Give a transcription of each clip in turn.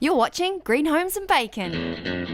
You're watching Green Homes and Bacon.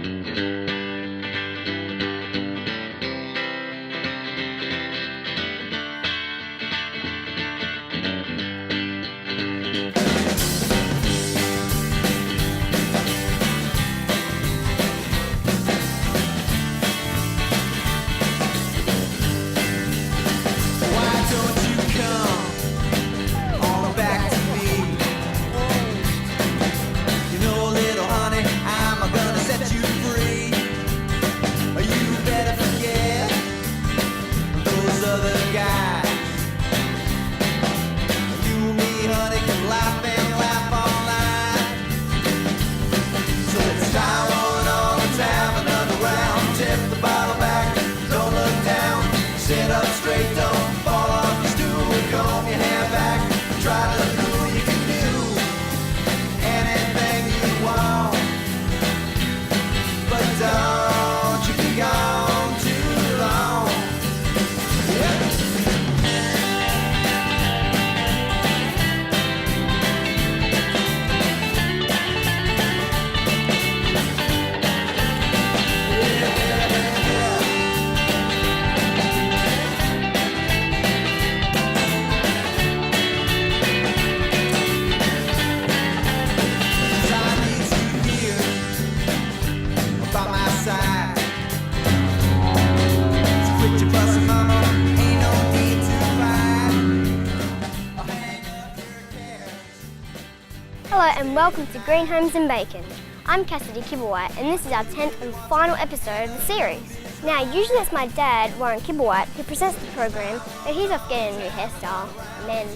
Hello and welcome to Green Homes and Bacon. I'm Cassidy Kibblewhite and this is our 10th and final episode of the series. Now usually it's my dad, Warren Kibblewhite, who presents the program, but he's off getting a new hairstyle. Amen.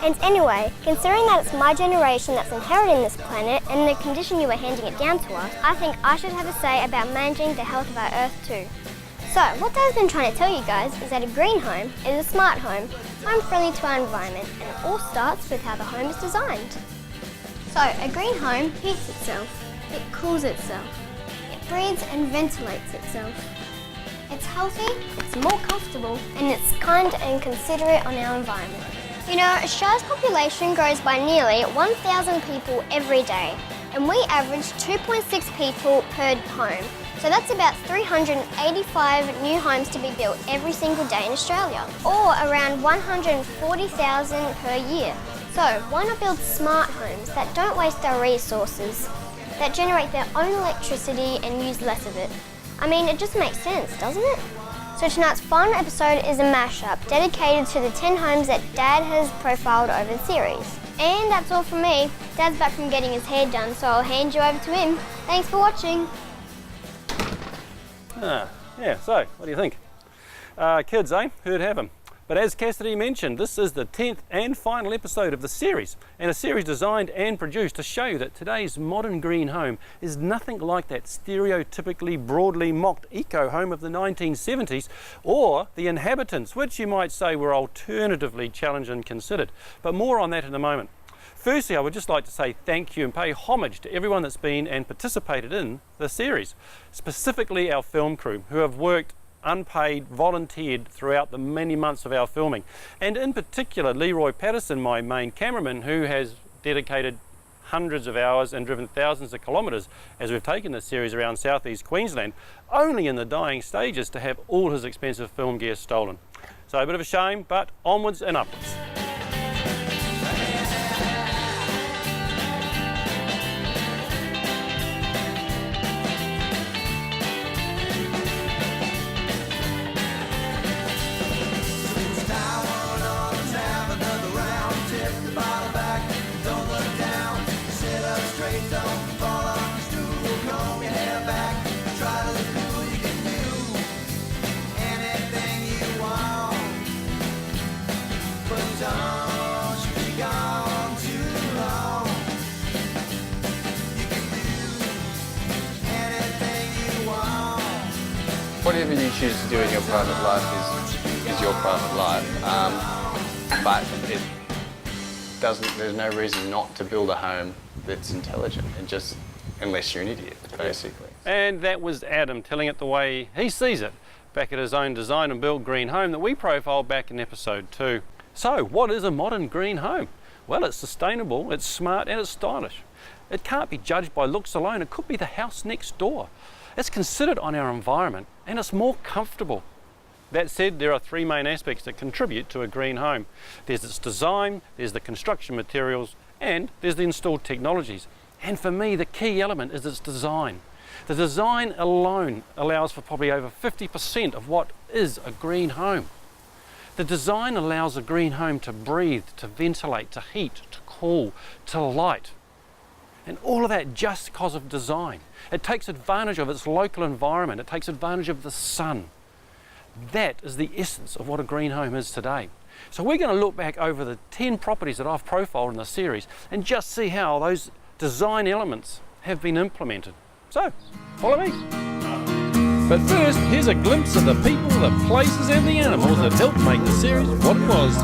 And anyway, considering that it's my generation that's inheriting this planet and the condition you are handing it down to us, I think I should have a say about managing the health of our Earth too. So, what Dad's been trying to tell you guys is that a green home is a smart home friendly to our environment, and it all starts with how the home is designed. So, a green home heats itself, it cools itself, it breathes and ventilates itself. It's healthy, it's more comfortable, and it's kind and considerate on our environment. You know, Australia's population grows by nearly 1,000 people every day, and we average 2.6 people per home. So that's about 385 new homes to be built every single day in Australia, or around 140,000 per year. So why not build smart homes that don't waste our resources, that generate their own electricity and use less of it? I mean, it just makes sense, doesn't it? So tonight's final episode is a mashup dedicated to the 10 homes that Dad has profiled over the series. And that's all from me. Dad's back from getting his hair done, so I'll hand you over to him. Thanks for watching. So what do you think? Kids, Who'd have them? But as Cassidy mentioned, this is the 10th and final episode of the series, and a series designed and produced to show you that today's modern green home is nothing like that stereotypically broadly mocked eco home of the 1970s, or the inhabitants, which you might say were alternatively challenged and considered. But more on that in a moment. Firstly, I would just like to say thank you and pay homage to everyone that's been and participated in the series, specifically our film crew, who have worked unpaid, volunteered throughout the many months of our filming. And in particular, Leroy Patterson, my main cameraman, who has dedicated hundreds of hours and driven thousands of kilometres as we've taken this series around southeast Queensland, only in the dying stages to have all his expensive film gear stolen. So a bit of a shame, but onwards and upwards. Whatever you choose to do in your private life is your private life, but there's no reason not to build a home that's intelligent, unless you're an idiot, basically. And that was Adam telling it the way he sees it, back at his own design and build green home that we profiled back in episode 2. So, what is a modern green home? Well, it's sustainable, it's smart and it's stylish. It can't be judged by looks alone. It could be the house next door. It's considered on our environment and it's more comfortable. That said, there are three main aspects that contribute to a green home. There's its design, there's the construction materials, and there's the installed technologies. And for me, the key element is its design. The design alone allows for probably over 50% of what is a green home. The design allows a green home to breathe, to ventilate, to heat, to cool, to light. And all of that just because of design. It takes advantage of its local environment. It takes advantage of the sun. That is the essence of what a green home is today. So we're going to look back over the 10 properties that I've profiled in the series and just see how those design elements have been implemented. So, follow me. But first, here's a glimpse of the people, the places and the animals that helped make the series what it was.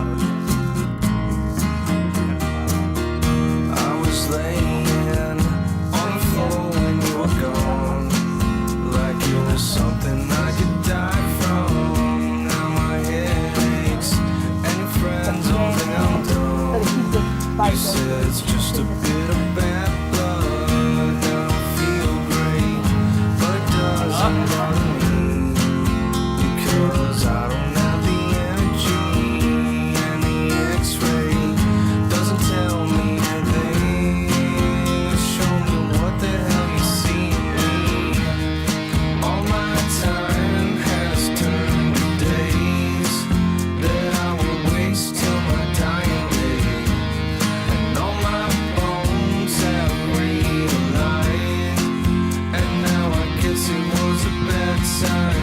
I was laying on the floor when you were gone, like you were something I could die from. Now my head aches and your friends all think I'm dumb. You said it's just a bit of bad blood. Now I feel great, but it doesn't bother me because I don't have the energy, and the X-ray doesn't tell me anything. Show me what the hell you see in me. All my time has turned to days that I will waste till my dying day, and all my bones have realigned, and now I guess it was a bad sign.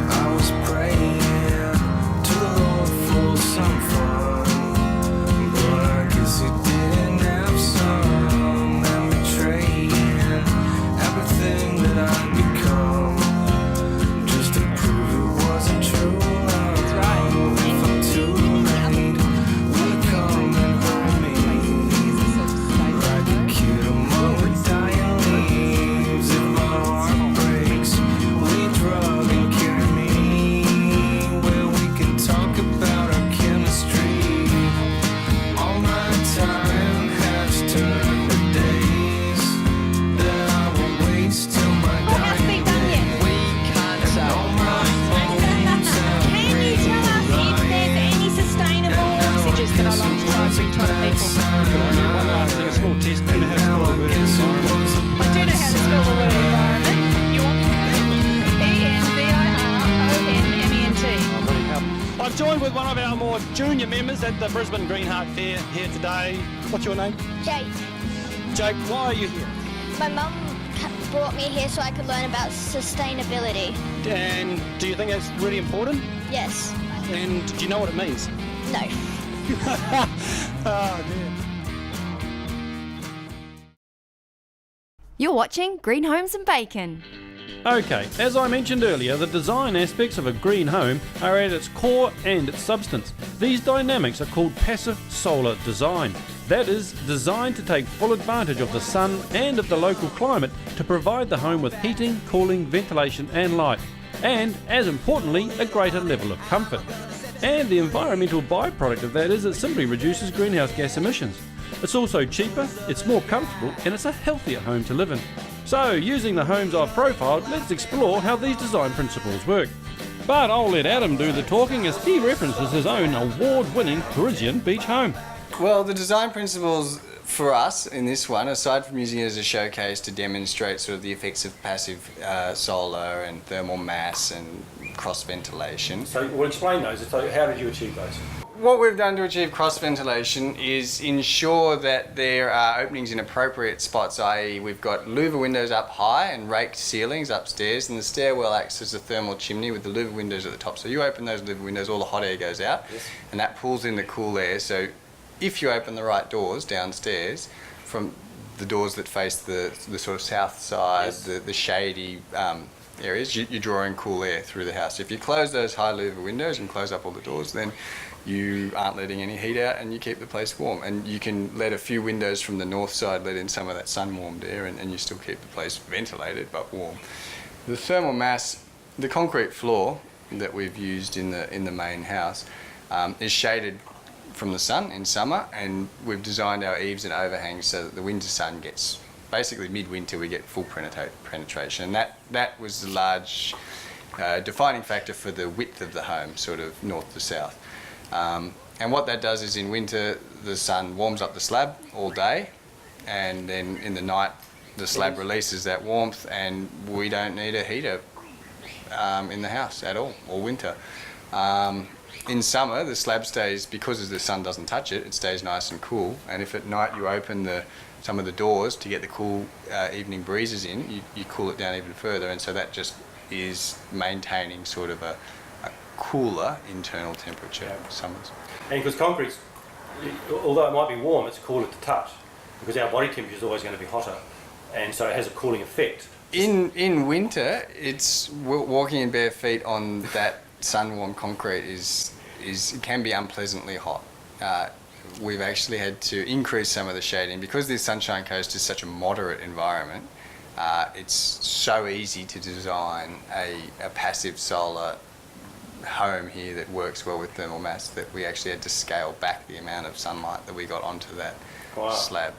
I was praying to the Lord for some fun, but I guess He didn't have some. I'm betraying everything that I've become just to prove it wasn't true. If I'm too late, will it come and hold me like a kid among the dying leaves? If my heart breaks, will you drug and carry me where we can talk about our chemistry? All my time has turned to days that I will waste till my dying day. And all my bones have Can you tell us if there's any sustainable messages that I like to try to bring to other people? One last thing, a small test. Do you know how to spell the word environment? I do know how to spell the word environment. You want E-N-V-I-R-O-N-M-E-N-T. I'm joined with one of our more junior members at the Brisbane Green Heart Fair here today. What's your name? Jake, Jake, why are you here? my mum brought me here so I could learn about sustainability. And do you think that's really important? Yes. And do you know what it means? No. Oh, dear. You're watching Green Homes and Bacon. Okay, as I mentioned earlier, the design aspects of a green home are at its core and its substance. These dynamics are called passive solar design. That is, designed to take full advantage of the sun and of the local climate to provide the home with heating, cooling, ventilation and light. And, as importantly, a greater level of comfort. And the environmental byproduct of that is it simply reduces greenhouse gas emissions. It's also cheaper, it's more comfortable, and it's a healthier home to live in. So, using the homes I've profiled, let's explore how these design principles work. But I'll let Adam do the talking as he references his own award-winning Parisian beach home. Well, the design principles for us in this one, aside from using it as a showcase to demonstrate sort of the effects of passive solar and thermal mass and cross ventilation. So, we'll explain those. So how did you achieve those? What we've done to achieve cross ventilation is ensure that there are openings in appropriate spots, i.e. we've got louver windows up high and raked ceilings upstairs, and the stairwell acts as a thermal chimney with the louver windows at the top. So you open those louver windows, all the hot air goes out, Yes. and that pulls in the cool air. So if you open the right doors downstairs, from the doors that face the sort of south side, Yes. the shady areas, you draw in cool air through the house. If you close those high louver windows and close up all the doors, then you aren't letting any heat out and you keep the place warm. And you can let a few windows from the north side let in some of that sun-warmed air, and you still keep the place ventilated but warm. The thermal mass, the concrete floor that we've used in the main house is shaded from the sun in summer, and we've designed our eaves and overhangs so that the winter sun gets, basically mid-winter we get full penetration. And that was the large defining factor for the width of the home, sort of north to south. And what that does is in winter the sun warms up the slab all day, and then in the night the slab releases that warmth, and we don't need a heater in the house at all winter. In summer the slab stays, because the sun doesn't touch it, it stays nice and cool, and if at night you open some of the doors to get the cool evening breezes in, you cool it down even further, and so that just is maintaining sort of a cooler internal temperature summers. And because concrete, although it might be warm, it's cooler to touch, because our body temperature is always going to be hotter, and so it has a cooling effect. In winter, it's walking in bare feet on that sun-warm concrete it can be unpleasantly hot. We've actually had to increase some of the shading because the Sunshine Coast is such a moderate environment. It's so easy to design a passive solar home here that works well with thermal mass that we actually had to scale back the amount of sunlight that we got onto that slab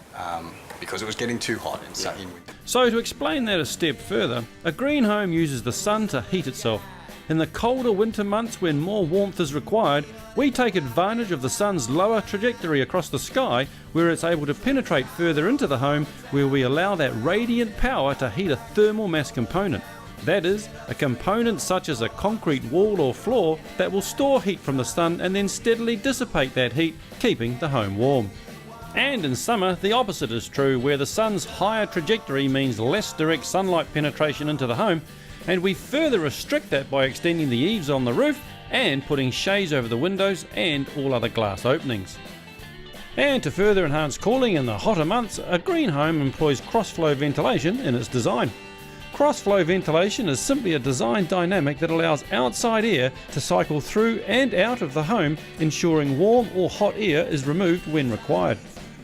because it was getting too hot in winter. So to explain that a step further, a green home uses the sun to heat itself. In the colder winter months when more warmth is required, we take advantage of the sun's lower trajectory across the sky, where it's able to penetrate further into the home, where we allow that radiant power to heat a thermal mass component. That is, a component such as a concrete wall or floor that will store heat from the sun and then steadily dissipate that heat, keeping the home warm. And in summer, the opposite is true, where the sun's higher trajectory means less direct sunlight penetration into the home, and we further restrict that by extending the eaves on the roof and putting shades over the windows and all other glass openings. And to further enhance cooling in the hotter months, a green home employs cross-flow ventilation in its design. Cross-flow ventilation is simply a design dynamic that allows outside air to cycle through and out of the home, ensuring warm or hot air is removed when required.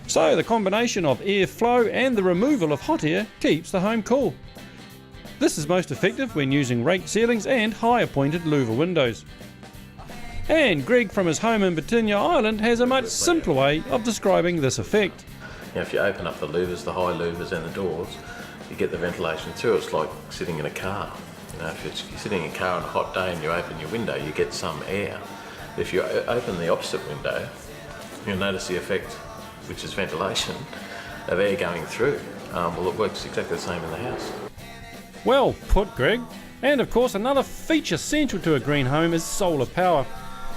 So the combination of air flow and the removal of hot air keeps the home cool. This is most effective when using raked ceilings and higher pointed louver windows. And Greg from his home in Batinia Island has a much simpler way of describing this effect. Now, if you open up the louvers, the high louvers and the doors, you get the ventilation through. It's like sitting in a car. If you're sitting in a car on a hot day and you open your window, you get some air. If you open the opposite window, you'll notice the effect, which is ventilation, of air going through. Well, it works exactly the same in the house. Well put, Greg. And of course, another feature central to a green home is solar power.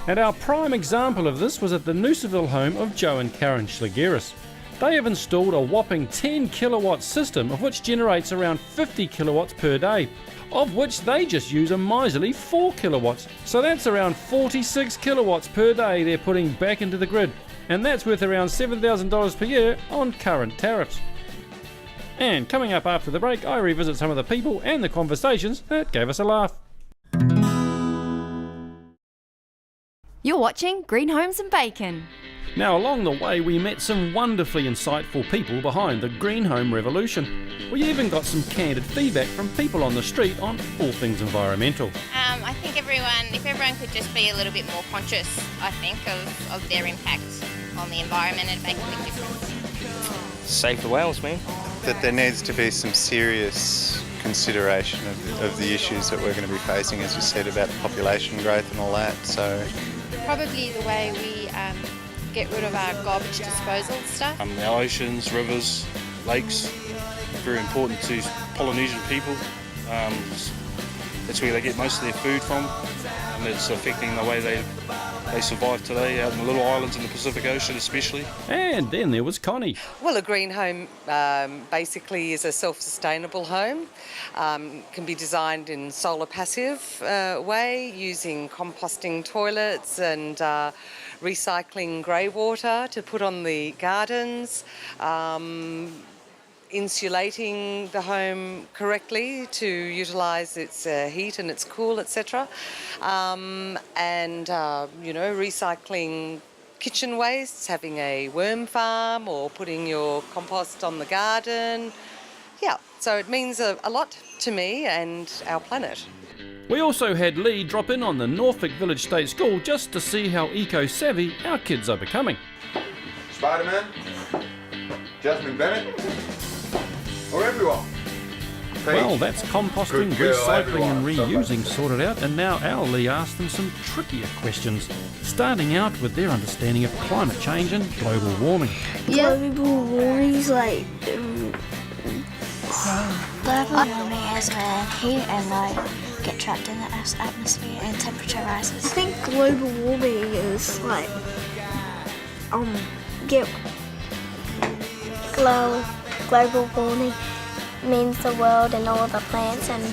And our prime example of this was at the Noosaville home of Joe and Karen Schlegeris. They have installed a whopping 10 kilowatt system, of which generates around 50 kilowatts per day, of which they just use a miserly 4 kilowatts. So that's around 46 kilowatts per day they're putting back into the grid. And that's worth around $7,000 per year on current tariffs. And coming up after the break, I revisit some of the people and the conversations that gave us a laugh. You're watching Green Homes and Bacon. Now, along the way, we met some wonderfully insightful people behind the green home revolution. We even got some candid feedback from people on the street on all things environmental. I think if everyone could just be a little bit more conscious, I think, of their impact on the environment, it'd make a big difference. Save the whales, man. That there needs to be some serious consideration of the issues that we're going to be facing, as you said, about population growth and all that. So probably the way we get rid of our garbage disposal stuff. Our oceans, rivers, lakes, very important to Polynesian people. That's where they get most of their food from, and it's affecting the way they survive today out in the little islands in the Pacific Ocean especially. And then there was Connie. Well, a green home basically is a self-sustainable home. Can be designed in solar passive way, using composting toilets and recycling grey water to put on the gardens. insulating the home correctly to utilise its heat and its cool, etc. Recycling kitchen wastes, having a worm farm or putting your compost on the garden. Yeah, so it means a lot to me and our planet. We also had Lee drop in on the Norfolk Village State School just to see how eco-savvy our kids are becoming. Spider-Man, Jasmine Bennett, or everyone. Well, that's composting, Good girl, recycling and everyone. reusing sorted out, and now our Lee asked them some trickier questions, starting out with their understanding of climate change and global warming. Global warming is like... Global warming is when heat and light get trapped in the atmosphere and temperature rises. I think global warming is like... Global warming means the world and all the plants and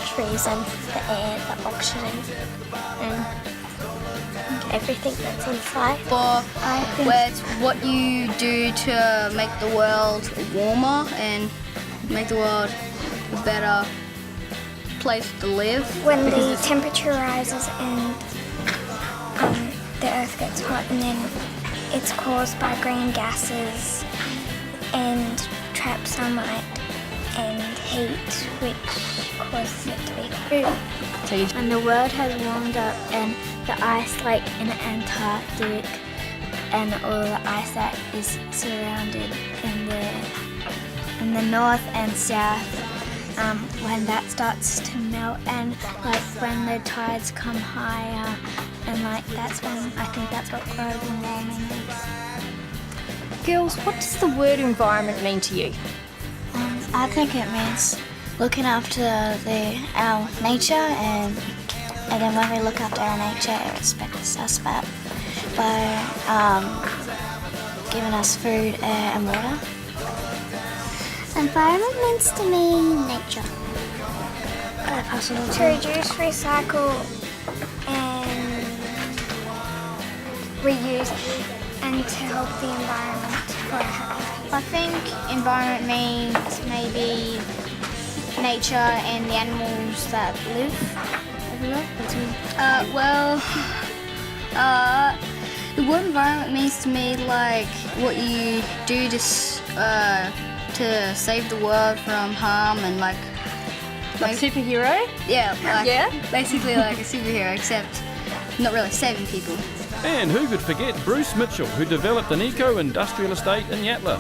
trees and the air, the oxygen and everything that's inside. Where it's what you do to make the world warmer and make the world a better place to live. When the temperature rises and the earth gets hot, and then it's caused by green gases and trapped sunlight and heat, which causes it to be cool. When the world has warmed up and the ice, like in Antarctic, and all the ice that is surrounded in the north and south, when that starts to melt, and like when the tides come higher, and like that's when I think that's what global warming is. Girls, what does the word environment mean to you? I think it means looking after our nature, and then when we look after our nature, it respects us back by giving us food, air and water. Environment means to me nature. To reduce, recycle and reuse, and to help the environment for our health. I think environment means maybe nature and the animals that live everywhere. The word environment means to me like what you do to save the world from harm and like superhero? Yeah, basically like a superhero, except not really saving people. And who could forget Bruce Mitchell, who developed an eco-industrial estate in Yatala.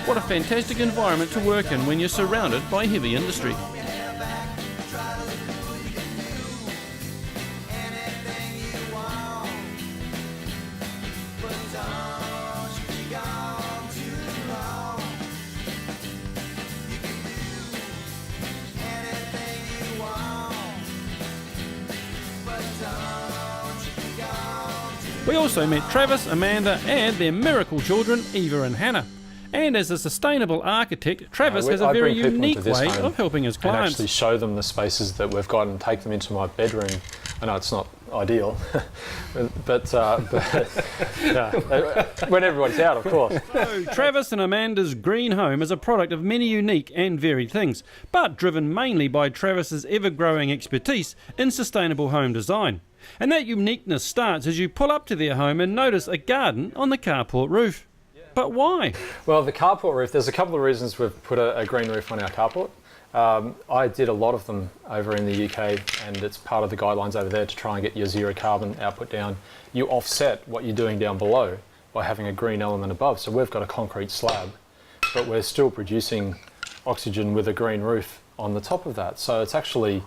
What a fantastic environment to work in when you're surrounded by heavy industry. We also met Travis, Amanda and their miracle children, Eva and Hannah. And as a sustainable architect, Travis has a very unique way of helping his clients. And actually show them the spaces that we've got and take them into my bedroom. I know it's not ideal, but when everybody's out, of course. So, Travis and Amanda's green home is a product of many unique and varied things, but driven mainly by Travis's ever-growing expertise in sustainable home design. And that uniqueness starts as you pull up to their home and notice a garden on the carport roof. But why? Well, the carport roof, there's a couple of reasons we've put a green roof on our carport. I did a lot of them over in the UK, and it's part of the guidelines over there to try and get your zero carbon output down. You offset what you're doing down below by having a green element above. So we've got a concrete slab, but we're still producing oxygen with a green roof on the top of that. So it's actually,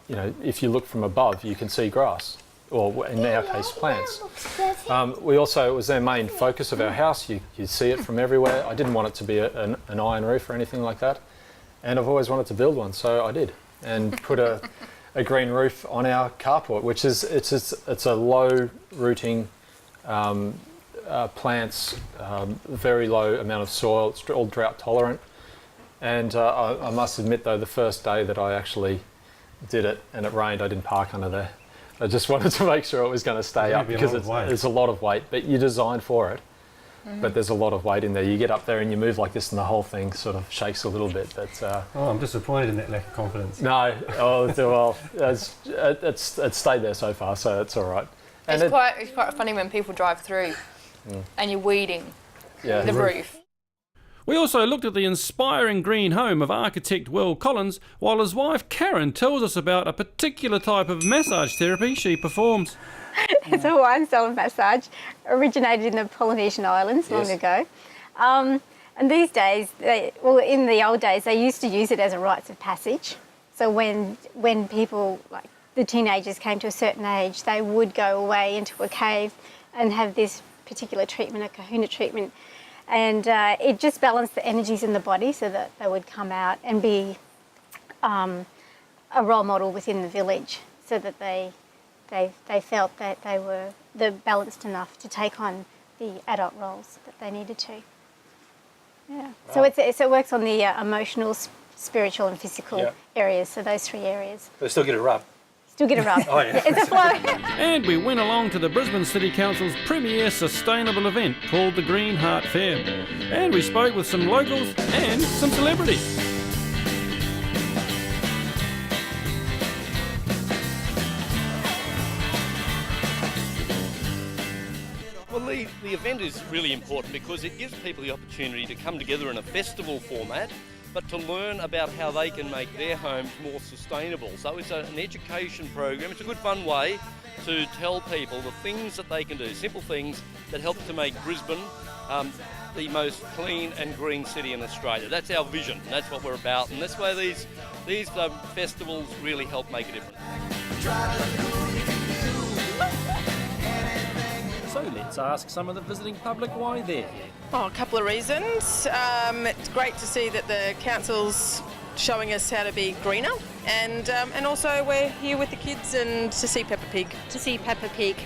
you know, if you look from above, you can see grass, or in our case, plants. We also, it was their main focus of our house. You see it from everywhere. I didn't want it to be an iron roof or anything like that. And I've always wanted to build one, so I did. And put a green roof on our carport, which is, it's a low rooting plants, very low amount of soil, it's all drought tolerant. And I must admit though, the first day that I actually did it and it rained, I didn't park under there. I just wanted to make sure it was going to stay up because it's a lot of weight, but you're designed for it. but there's a lot of weight in there. You get up there and you move like this and the whole thing sort of shakes a little bit. But I'm disappointed in that lack of confidence. No, well, it's stayed there so far, so it's all right. And it's quite funny when people drive through and you're weeding the roof. We also looked at the inspiring green home of architect Will Collins, while his wife Karen tells us about a particular type of massage therapy she performs. It's a Hawaiian style of massage, originated in the Polynesian Islands long ago. And these days, in the old days, they used to use it as a rites of passage. So when people, like the teenagers, came to a certain age, they would go away into a cave and have this particular treatment, a kahuna treatment. And it just balanced the energies in the body so that they would come out and be a role model within the village, so that they felt that they were balanced enough to take on the adult roles that they needed to. Yeah. Wow. So it works on the emotional, spiritual and physical areas, so those 3 areas. They still get a rub. Still get a rub. Oh, yeah. It's a flow. And we went along to the Brisbane City Council's premier sustainable event called the Green Heart Fair. And we spoke with some locals and some celebrities. Well, the event is really important because it gives people the opportunity to come together in a festival format, but to learn about how they can make their homes more sustainable. So it's an education program. It's a good fun way to tell people the things that they can do, simple things that help to make Brisbane the most clean and green city in Australia. That's our vision, and that's what we're about, and that's why these festivals really help make a difference. So let's ask some of the visiting public why they're here. A couple of reasons. It's great to see that the council's showing us how to be greener, and also we're here with the kids and to see Peppa Pig. To see Peppa Pig.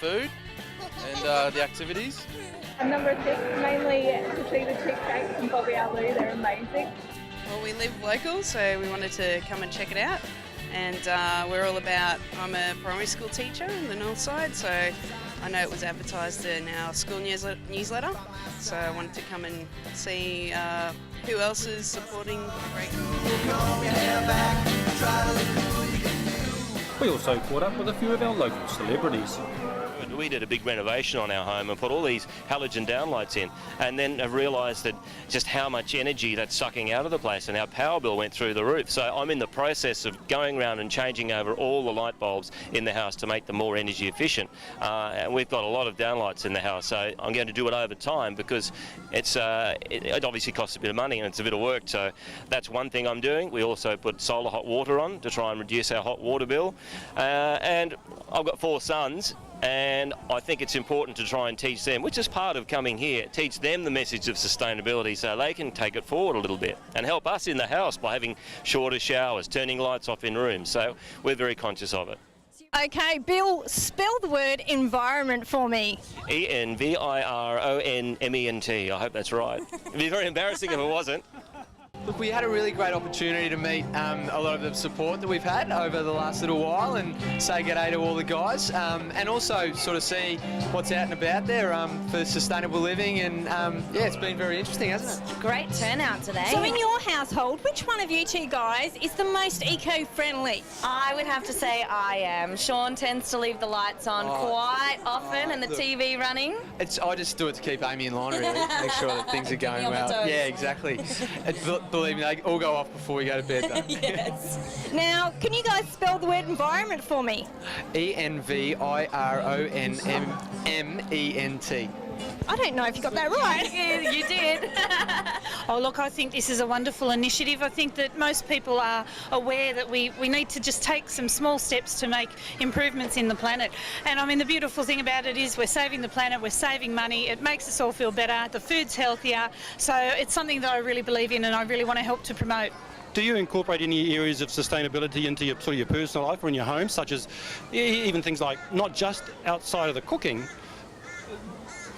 Food and the activities. Number 6, mainly to see the chick cakes and Bobby Alu. They're amazing. Well, we live local, so we wanted to come and check it out. And we're all about, I'm a primary school teacher in the north side, so I know it was advertised in our school newsletter, so I wanted to come and see who else is supporting the break. We also caught up with a few of our local celebrities. We did a big renovation on our home and put all these halogen downlights in, and then have realised that just how much energy that's sucking out of the place, and our power bill went through the roof. So I'm in the process of going around and changing over all the light bulbs in the house to make them more energy efficient. And we've got a lot of downlights in the house, so I'm going to do it over time because it obviously costs a bit of money and it's a bit of work. So that's one thing I'm doing. We also put solar hot water on to try and reduce our hot water bill. And I've got 4 sons. And I think it's important to try and teach them, which is part of coming here, teach them the message of sustainability so they can take it forward a little bit and help us in the house by having shorter showers, turning lights off in rooms. So we're very conscious of it. Okay, Bill, spell the word environment for me. ENVIRONMENT. I hope that's right. It'd be very embarrassing if it wasn't. Look, we had a really great opportunity to meet a lot of the support that we've had over the last little while and say g'day to all the guys and also sort of see what's out and about there for sustainable living, and yeah, it's been very interesting, hasn't it? Great turnout today. So in your household, which one of you two guys is the most eco-friendly? I would have to say I am. Sean tends to leave the lights on quite often and the TV running. I just do it to keep Amy in line, really, make sure that things are going well. Yeah, exactly. Believe me, they all go off before we go to bed, though. Yes. Now, can you guys spell the word environment for me? ENVIRONMENT. I don't know if you got that right. You did. Oh, look, I think this is a wonderful initiative. I think that most people are aware that we need to just take some small steps to make improvements in the planet. And I mean, the beautiful thing about it is we're saving the planet, we're saving money, it makes us all feel better, the food's healthier. So it's something that I really believe in and I really want to help to promote. Do you incorporate any areas of sustainability into your personal life or in your home, such as even things like not just outside of the cooking,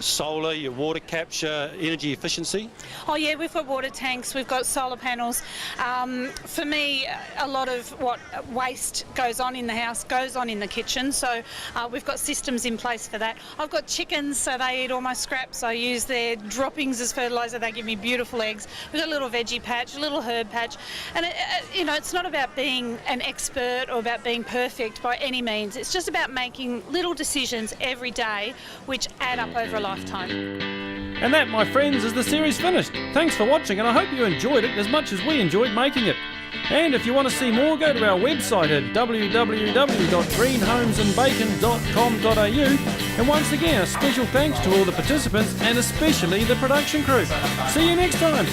solar, your water capture, energy efficiency? Oh yeah, we've got water tanks, we've got solar panels. For me, a lot of what waste goes on in the house goes on in the kitchen, so we've got systems in place for that. I've got chickens, so they eat all my scraps. I use their droppings as fertiliser. They give me beautiful eggs. We've got a little veggie patch, a little herb patch, and it's not about being an expert or about being perfect by any means. It's just about making little decisions every day which add up over a lifetime. And that, my friends, is the series finished. Thanks for watching, and I hope you enjoyed it as much as we enjoyed making it. And if you want to see more, go to our website at www.greenhomesandbacon.com.au. And once again, a special thanks to all the participants and especially the production crew. See you next time.